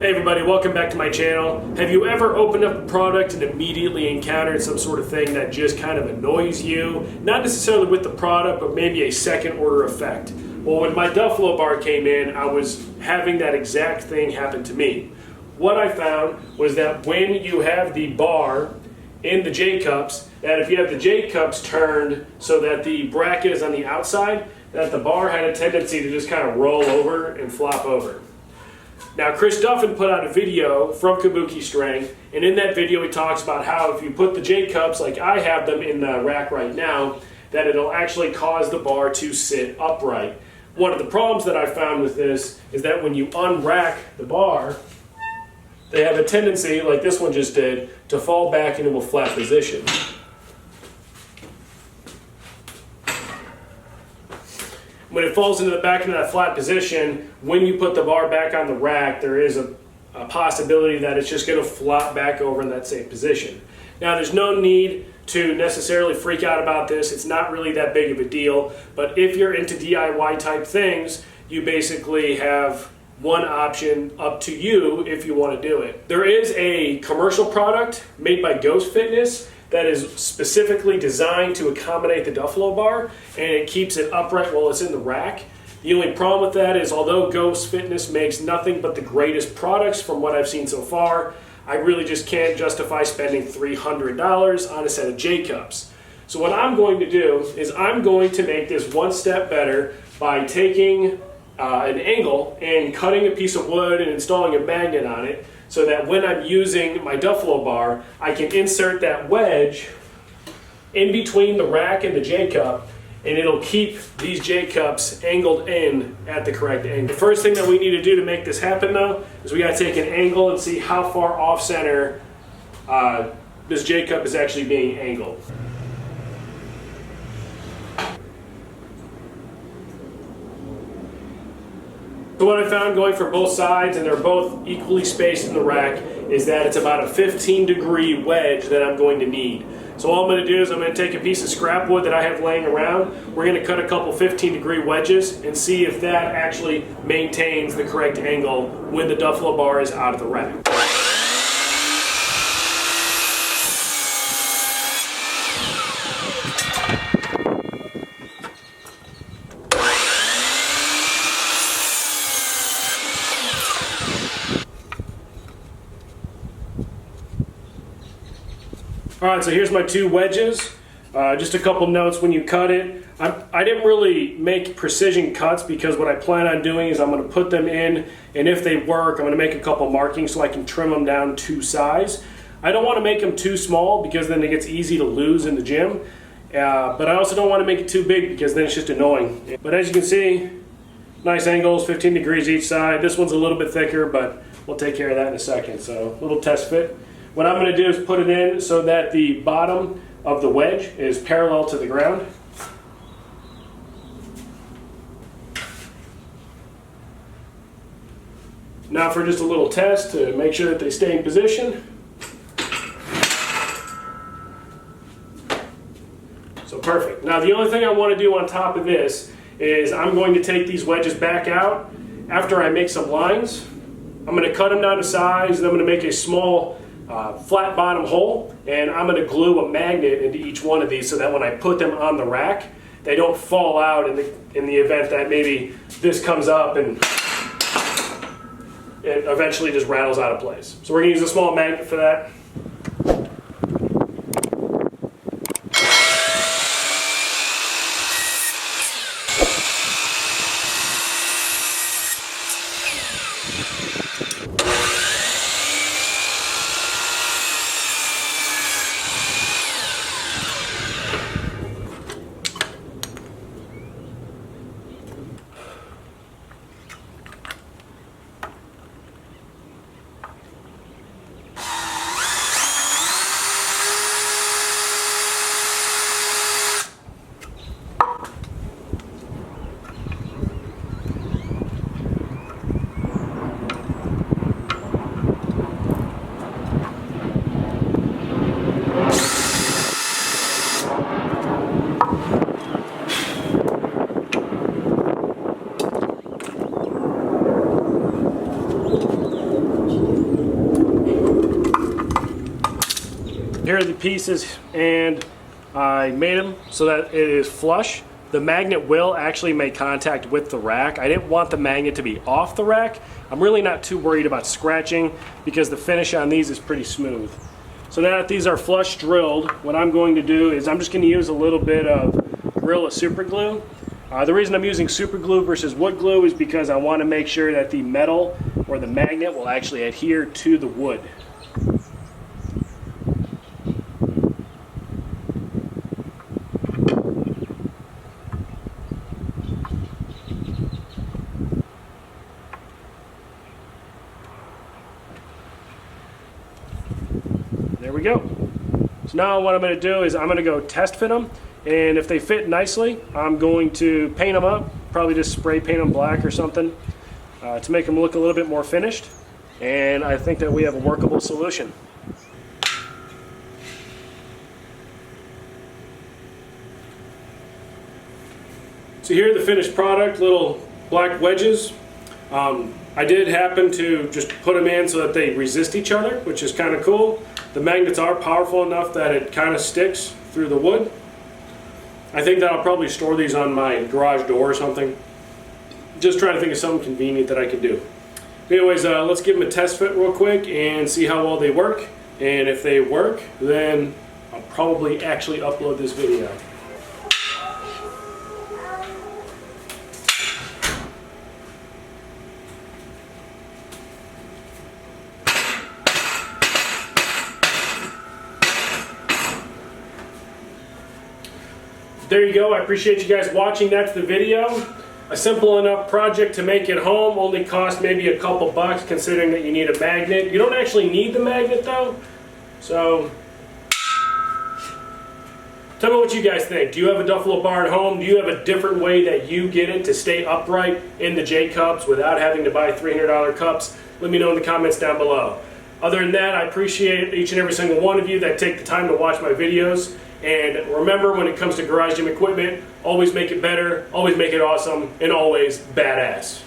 Hey everybody, welcome back to my channel. Have you ever opened up a product and immediately encountered some sort of thing that just kind of annoys you? Not necessarily with the product, but maybe a second order effect. Well, when my Duffalo Bar came in, I was having that exact thing happen to me. What I found was that when you have the bar in the J-cups, that if you have the J-cups turned so that the bracket is on the outside, that the bar had a tendency to just kind of roll over and flop over. Now, Chris Duffin put out a video from Kabuki Strength, and in that video he talks about how if you put the J-cups, like I have them in the rack right now, that it'll actually cause the bar to sit upright. One of the problems that I found with this is that when you unrack the bar, they have a tendency, like this one just did, to fall back into a flat position. When it falls into the back into that flat position, when you put the bar back on the rack, there is a possibility that it's just going to flop back over in that same position. Now, there's no need to necessarily freak out about this. It's not really that big of a deal. But if you're into DIY type things, you basically have one option up to you if you want to do it. There is a commercial product made by Ghost Fitness that is specifically designed to accommodate the Duffalo Bar, and it keeps it upright while it's in the rack. The only problem with that is, although Ghost Fitness makes nothing but the greatest products from what I've seen so far, I really just can't justify spending $300 on a set of J-cups. So what I'm going to do is I'm going to make this one step better by taking an angle and cutting a piece of wood and installing a magnet on it, so that when I'm using my Duffalo Bar, I can insert that wedge in between the rack and the J-cup, and it'll keep these J-cups angled in at the correct angle. The first thing that we need to do to make this happen, though, is we got to take an angle and see how far off center this J-cup is actually being angled. So what I found going for both sides, and they're both equally spaced in the rack, is that it's about a 15-degree wedge that I'm going to need. So all I'm going to do is I'm going to take a piece of scrap wood that I have laying around. We're going to cut a couple 15-degree wedges and see if that actually maintains the correct angle when the Duffalo Bar is out of the rack. Alright, so here's my two wedges. Just a couple notes when you cut it. I didn't really make precision cuts because what I plan on doing is I'm going to put them in, and if they work, I'm going to make a couple markings so I can trim them down to size. I don't want to make them too small because then it gets easy to lose in the gym. But I also don't want to make it too big because then it's just annoying. But as you can see, nice angles, 15 degrees each side. This one's a little bit thicker, but we'll take care of that in a second. So, little test fit. What I'm going to do is put it in so that the bottom of the wedge is parallel to the ground. Now for just a little test to make sure that they stay in position. So perfect. Now the only thing I want to do on top of this is I'm going to take these wedges back out after I make some lines. I'm going to cut them down to size, and I'm going to make a small flat bottom hole, and I'm going to glue a magnet into each one of these so that when I put them on the rack, they don't fall out in the event that maybe this comes up and it eventually just rattles out of place. So we're going to use a small magnet for that. Here are the pieces, and I made them so that it is flush. The magnet will actually make contact with the rack. I didn't want the magnet to be off the rack. I'm really not too worried about scratching because the finish on these is pretty smooth. So now that these are flush drilled, what I'm going to do is I'm just going to use a little bit of Gorilla Super Glue. The reason I'm using super glue versus wood glue is because I want to make sure that the metal or the magnet will actually adhere to the wood. There we go. So now what I'm going to do is I'm going to go test fit them, and if they fit nicely, I'm going to paint them up, probably just spray paint them black or something to make them look a little bit more finished, and I think that we have a workable solution. So here are the finished product, little black wedges. I did happen to just put them in so that they resist each other, which is kind of cool. The magnets are powerful enough that it kind of sticks through the wood. I think that I'll probably store these on my garage door or something. Just trying to think of something convenient that I could do. Anyways, let's give them a test fit real quick and see how well they work. And if they work, then I'll probably actually upload this video. There you go. I appreciate you guys watching. That's the video. A simple enough project to make at home. Only cost maybe a couple bucks considering that you need a magnet. You don't actually need the magnet though. So tell me what you guys think. Do you have a Duffalo bar at home? Do you have a different way that you get it to stay upright in the J cups without having to buy $300 cups? Let me know in the comments down below. Other than that, I appreciate each and every single one of you that take the time to watch my videos. And remember, when it comes to garage gym equipment, always make it better, always make it awesome, and always badass.